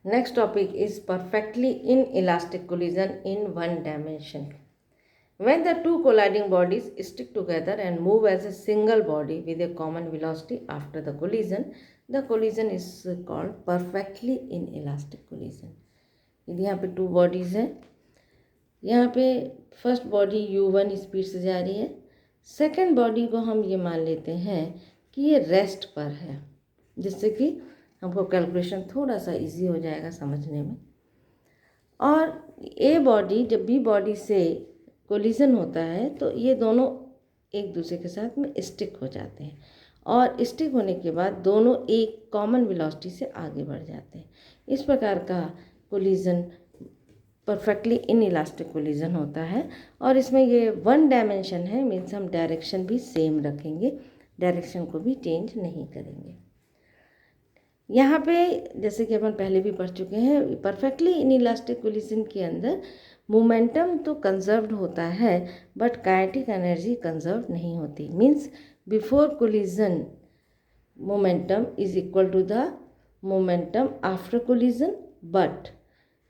Next topic is perfectly inelastic collision in one dimension. When the two colliding bodies stick together and move as a single body with a common velocity after the collision is called perfectly inelastic collision. यदि यहाँ पे to bodies हैं, यहाँ पे first body u1 speed से जा रही है, सेकेंड बॉडी को हम ये मान लेते हैं कि ये रेस्ट पर है, जिससे कि हमको कैलकुलेशन थोड़ा सा इजी हो जाएगा समझने में। और ए बॉडी जब बी बॉडी से कोलिजन होता है तो ये दोनों एक दूसरे के साथ में स्टिक हो जाते हैं और स्टिक होने के बाद दोनों एक कॉमन वेलोसिटी से आगे बढ़ जाते हैं। इस प्रकार का कोलिजन परफेक्टली इनइलास्टिक कोलिजन होता है और इसमें ये वन डायमेंशन है, मीन्स हम डायरेक्शन भी सेम रखेंगे, डायरेक्शन को भी चेंज नहीं करेंगे। यहाँ पे जैसे कि अपन पहले भी पढ़ चुके हैं, परफेक्टली इनइलास्टिक कोलिजन के अंदर मोमेंटम तो कंजर्व्ड होता है बट काइनेटिक एनर्जी कंजर्व नहीं होती। Means before collision momentum is equal to the momentum after collision, but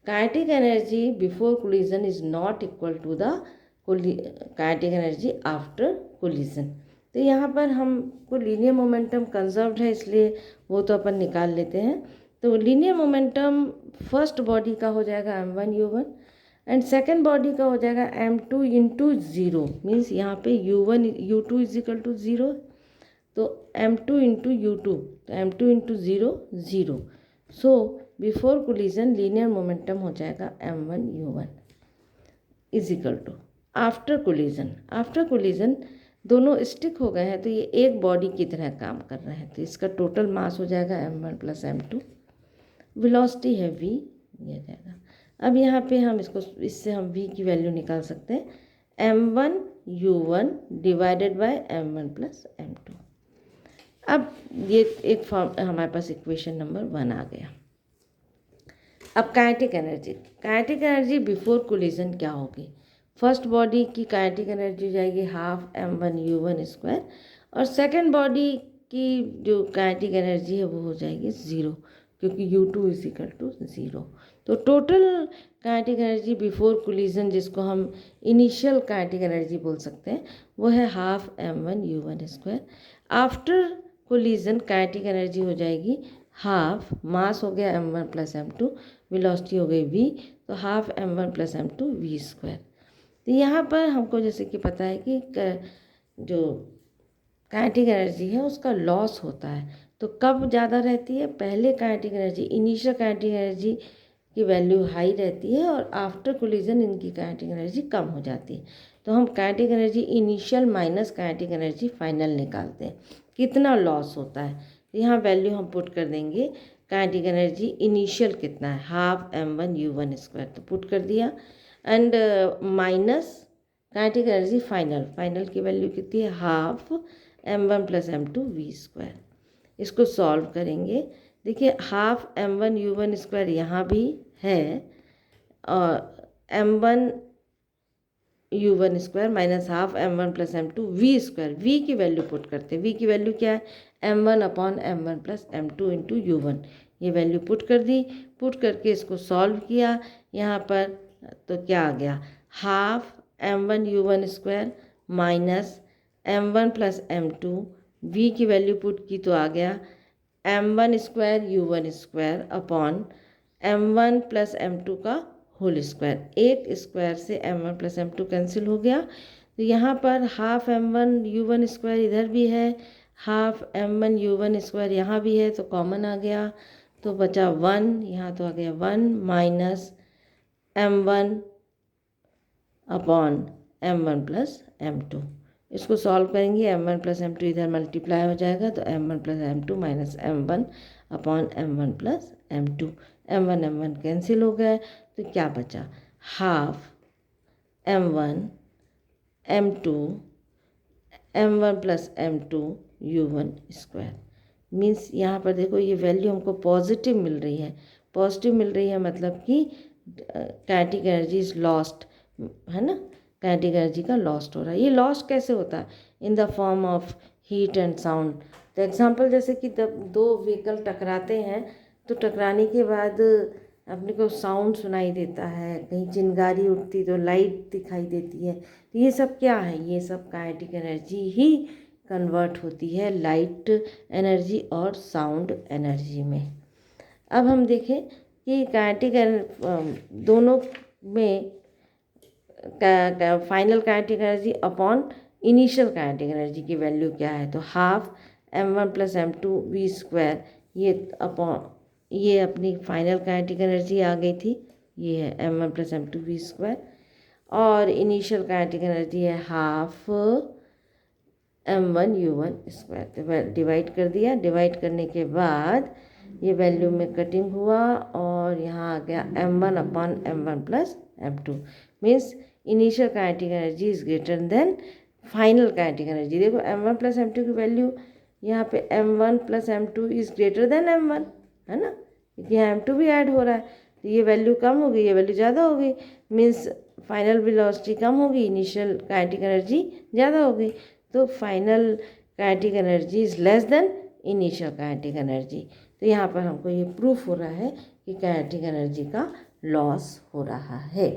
kinetic energy before collision is not equal to the kinetic energy after collision. तो यहाँ पर हमको linear momentum conserved है, इसलिए वो तो अपन निकाल लेते हैं। तो लीनियर मोमेंटम फर्स्ट बॉडी का हो जाएगा m1u1 एंड सेकेंड बॉडी का हो जाएगा m2 इंटू ज़ीरो। मीन्स यहाँ पे u2 is equal to zero, तो m2 इंटू यू2, तो m2 into zero zero. So before collision linear momentum हो जाएगा m1u1 is equal to after collision दोनों स्टिक हो गए हैं तो ये एक बॉडी की तरह काम कर रहे हैं, तो इसका टोटल मास हो जाएगा m1 प्लस m2, वेलोसिटी है v, ये जाएगा। अब यहाँ पे हम इससे हम v की वैल्यू निकाल सकते हैं m1u1 divided by m1 plus m2। अब ये एक फॉर्म हमारे पास इक्वेशन नंबर 1 आ गया। अब काइनेटिक एनर्जी बिफोर कोलिजन क्या होगी? फर्स्ट बॉडी की काइनेटिक एनर्जी हो जाएगी हाफ m1u1 स्क्वायर और सेकेंड बॉडी की जो काइनेटिक एनर्जी है वो हो जाएगी ज़ीरो, क्योंकि u2 is equal to zero. तो total kinetic energy before collision, जिसको हम इनिशियल काइनेटिक एनर्जी बोल सकते हैं, वो है half m1u1 square. After collision kinetic energy हो जाएगी हाफ, मास हो गया m1 प्लस m2, वेलोसिटी हो गई v, तो half m1 plus m2 v square. तो यहाँ पर हमको जैसे कि पता है कि जो काइनेटिक एनर्जी है उसका लॉस होता है, तो कब ज़्यादा रहती है? पहले kinetic energy, initial kinetic energy की वैल्यू हाई रहती है और आफ्टर कोलिजन इनकी काइनेटिक एनर्जी कम हो जाती है। तो हम kinetic energy initial minus kinetic energy final निकालते हैं, कितना लॉस होता है। तो यहाँ वैल्यू हम पुट कर देंगे, काइनेटिक एनर्जी इनिशियल कितना है, हाफ m1u1 स्क्वायर, तो पुट कर दिया, and minus kinetic energy final की वैल्यू कितनी है, half m1 plus m2 v square. इसको सॉल्व करेंगे, देखिए हाफ m1u1 स्क्वायर यहाँ भी है और m1u1 square minus half m1 plus m2 v square. v की वैल्यू पुट करते हैं, v की वैल्यू क्या है, m1 upon m1 plus m2 into u1। ये वैल्यू पुट कर दी, पुट करके इसको सॉल्व किया यहाँ पर, तो क्या आ गया, half m1u1 square minus m1 plus m2, v की वैल्यू पुट की तो आ गया m1 square u1 square upon m1 plus m2 का होल स्क्वायर। एक स्क्वायर से m1 प्लस m2 कैंसिल हो गया, तो यहाँ पर हाफ m1u1 स्क्वायर इधर भी है, हाफ m1u1 स्क्वायर यहाँ भी है, तो कॉमन आ गया, तो बचा 1, यहाँ तो आ गया 1 minus m1 upon m1 plus m2। इसको सॉल्व करेंगे, m1 प्लस m2 इधर मल्टीप्लाई हो जाएगा, तो m1 plus m2 minus m1 upon m1 plus m2। m1 cancel हो गया, तो क्या बचा, half m1 m1 plus m2 u1 square. Means यहाँ पर देखो ये वैल्यू हमको पॉजिटिव मिल रही है, मतलब कि काइनेटिक एनर्जी इज लॉस्ट, है ना, काइनेटिक एनर्जी का लॉस्ट हो रहा है। ये लॉस्ट कैसे होता है, in the form of heat and sound. तो एग्जांपल जैसे कि जब दो व्हीकल टकराते हैं तो टकराने के बाद अपने को साउंड सुनाई देता है, कहीं चिंगारी उठती तो लाइट दिखाई देती है। तो ये सब क्या है, ये सब काइनेटिक एनर्जी ही कन्वर्ट होती है लाइट एनर्जी और साउंड एनर्जी में। अब हम देखें कि काइनेटिक दोनों में final kinetic energy upon initial kinetic energy की वैल्यू क्या है। तो हाफ m1 + m2v², ये अपनी फाइनल काइनेटिक एनर्जी आ गई थी, ये है m1 + m2v²। और इनिशियल काइनेटिक एनर्जी है हाफ m1u1²। तो डिवाइड कर दिया, डिवाइड करने के बाद ये वैल्यू में कटिंग हुआ और यहाँ आ गया m1/m1 + m2, means initial kinetic energy is greater than final kinetic energy. देखो m1 + m2 की वैल्यू यहाँ पे m1 + m2 is greater than m1 है ना, क्योंकि यहाँ m2 भी ऐड हो रहा है। तो ये वैल्यू कम हो गई, ये वैल्यू ज़्यादा हो गई, मीन्स फाइनल वेलोसिटी कम होगी, इनिशियल काइनेटिक एनर्जी ज़्यादा हो गई। तो final kinetic energy is less than initial kinetic energy. तो यहाँ पर हमको ये प्रूफ हो रहा है कि काइनेटिक एनर्जी का लॉस हो रहा है।